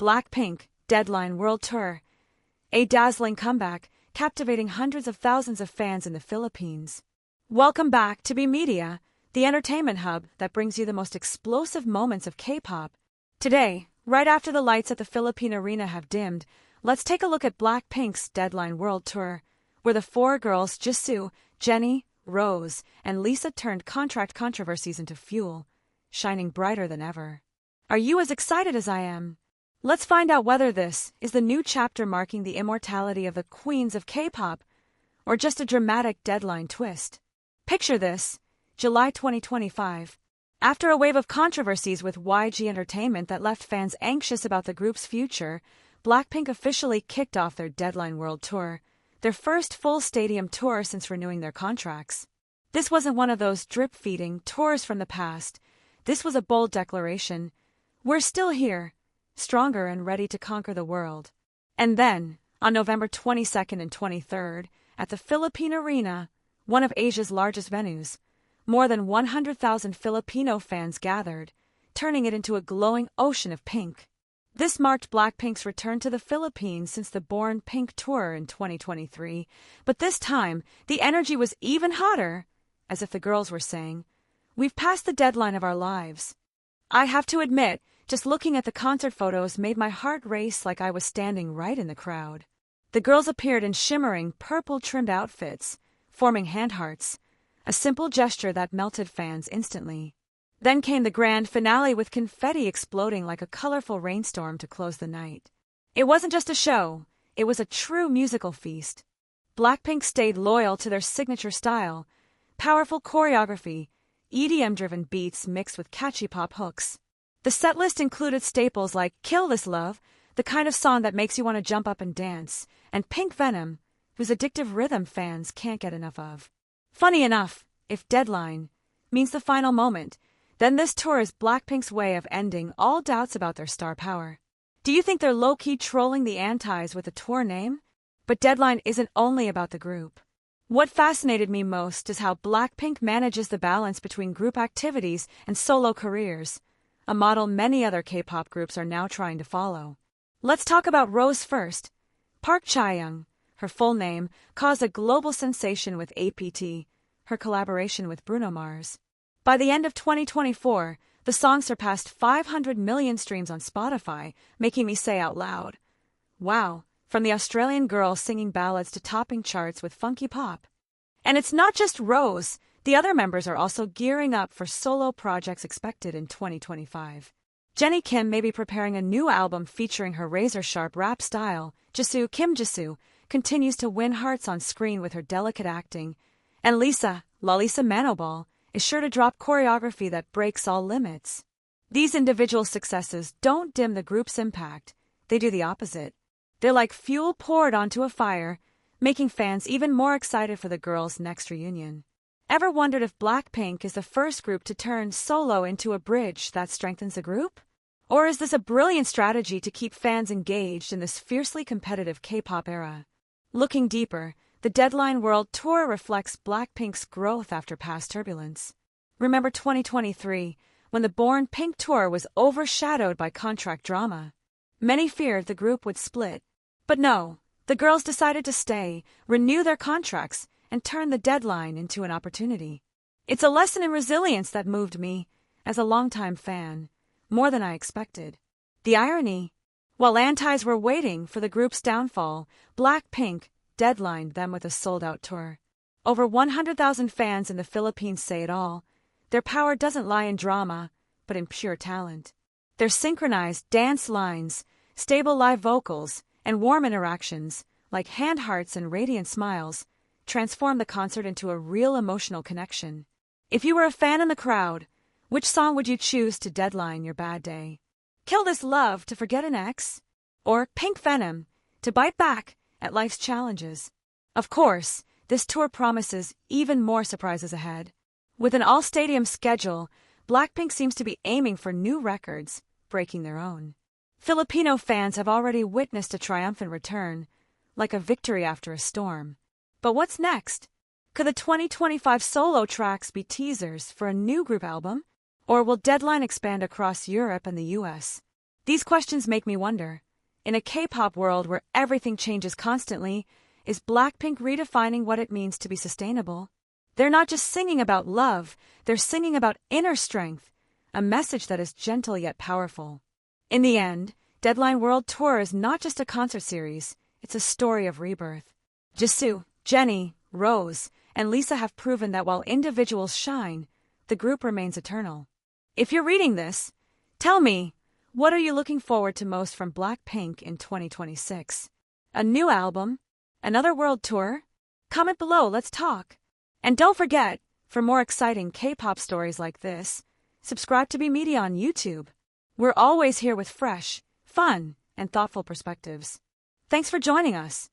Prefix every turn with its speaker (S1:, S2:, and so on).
S1: BLACKPINK, Deadline World Tour. A dazzling comeback, captivating hundreds of thousands of fans in the Philippines. Welcome back to B Media, the entertainment hub that brings you the most explosive moments of K-pop. Today, right after the lights at the Philippine Arena have dimmed, let's take a look at BLACKPINK's Deadline World Tour, where the four girls Jisoo, Jennie, Rose, and Lisa turned contract controversies into fuel, shining brighter than ever. Are you as excited as I am? Let's find out whether this is the new chapter marking the immortality of the queens of K-pop, or just a dramatic deadline twist. Picture this, July 2025. After a wave of controversies with YG Entertainment that left fans anxious about the group's future, BLACKPINK officially kicked off their Deadline World Tour, their first full stadium tour since renewing their contracts. This wasn't one of those drip-feeding tours from the past. This was a bold declaration. We're still here, stronger and ready to conquer the world. And then, on November 22nd and 23rd, at the Philippine Arena, one of Asia's largest venues, more than 100,000 Filipino fans gathered, turning it into a glowing ocean of pink. This marked BLACKPINK's return to the Philippines since the Born Pink tour in 2023, but this time, the energy was even hotter, as if the girls were saying, "We've passed the deadline of our lives." I have to admit, just looking at the concert photos made my heart race like I was standing right in the crowd. The girls appeared in shimmering, purple-trimmed outfits, forming hand hearts, a simple gesture that melted fans instantly. Then came the grand finale with confetti exploding like a colorful rainstorm to close the night. It wasn't just a show, it was a true musical feast. BLACKPINK stayed loyal to their signature style, powerful choreography, EDM-driven beats mixed with catchy pop hooks. The setlist included staples like Kill This Love, the kind of song that makes you want to jump up and dance, and Pink Venom, whose addictive rhythm fans can't get enough of. Funny enough, if Deadline means the final moment, then this tour is BLACKPINK's way of ending all doubts about their star power. Do you think they're low-key trolling the antis with the tour name? But Deadline isn't only about the group. What fascinated me most is how BLACKPINK manages the balance between group activities and solo careers, a model many other K-pop groups are now trying to follow. Let's talk about Rose first. Park Chae-young, her full name, caused a global sensation with APT, her collaboration with Bruno Mars. By the end of 2024, the song surpassed 500 million streams on Spotify, making me say out loud, wow, from the Australian girl singing ballads to topping charts with funky pop. And it's not just Rose. The other members are also gearing up for solo projects expected in 2025. Jennie Kim may be preparing a new album featuring her razor-sharp rap style. Jisoo continues to win hearts on screen with her delicate acting. And Lisa Manoball, is sure to drop choreography that breaks all limits. These individual successes don't dim the group's impact. They do the opposite. They're like fuel poured onto a fire, making fans even more excited for the girls' next reunion. Ever wondered if BLACKPINK is the first group to turn solo into a bridge that strengthens a group? Or is this a brilliant strategy to keep fans engaged in this fiercely competitive K-pop era? Looking deeper, the Deadline World Tour reflects BLACKPINK's growth after past turbulence. Remember 2023, when the Born Pink tour was overshadowed by contract drama? Many feared the group would split. But no, the girls decided to stay, renew their contracts, and turn the deadline into an opportunity. It's a lesson in resilience that moved me, as a longtime fan, more than I expected. The irony? While antis were waiting for the group's downfall, BLACKPINK deadlined them with a sold-out tour. Over 100,000 fans in the Philippines say it all. Their power doesn't lie in drama, but in pure talent. Their synchronized dance lines, stable live vocals, and warm interactions, like hand hearts and radiant smiles, transform the concert into a real emotional connection. If you were a fan in the crowd, which song would you choose to deadline your bad day? Kill This Love to forget an ex? Or Pink Venom to bite back at life's challenges? Of course, this tour promises even more surprises ahead. With an all-stadium schedule, BLACKPINK seems to be aiming for new records, breaking their own. Filipino fans have already witnessed a triumphant return, like a victory after a storm. But what's next? Could the 2025 solo tracks be teasers for a new group album? Or will Deadline expand across Europe and the US? These questions make me wonder. In a K-pop world where everything changes constantly, is BLACKPINK redefining what it means to be sustainable? They're not just singing about love, they're singing about inner strength, a message that is gentle yet powerful. In the end, Deadline World Tour is not just a concert series, it's a story of rebirth. Jisoo, Jennie, Rose, and Lisa have proven that while individuals shine, the group remains eternal. If you're reading this, tell me, what are you looking forward to most from BLACKPINK in 2026? A new album? Another world tour? Comment below, let's talk. And don't forget, for more exciting K-pop stories like this, subscribe to B Media on YouTube. We're always here with fresh, fun, and thoughtful perspectives. Thanks for joining us.